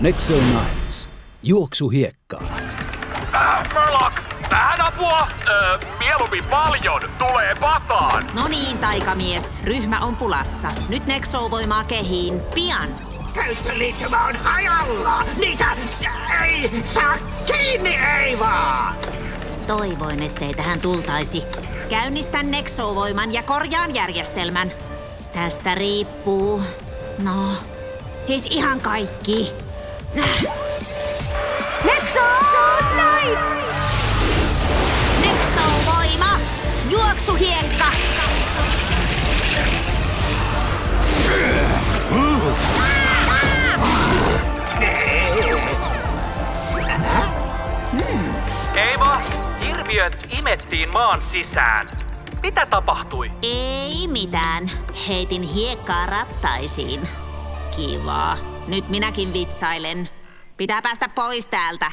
Nexo Knights. Juoksuhiekkaa. Murloc! Vähän apua! Mieluummin paljon! Tulee pataan! No niin, taikamies. Ryhmä on pulassa. Nyt Nexo-voimaa kehiin. Pian! Käyttöliittymä on hajalla! Niitä ei saa kiinni, ei vaan! Toivoin, ettei tähän tultaisi. Käynnistän Nexo-voiman ja korjaan järjestelmän. Tästä riippuu... No, siis ihan kaikki. Nexo Knights! Nexo-voima! Juoksuhiekka! Eeva, hirviöt imettiin maan sisään. Mitä tapahtui? Ei mitään. Heitin hiekkaa rattaisiin. Kiva. Nyt minäkin vitsailen. Pitää päästä pois täältä.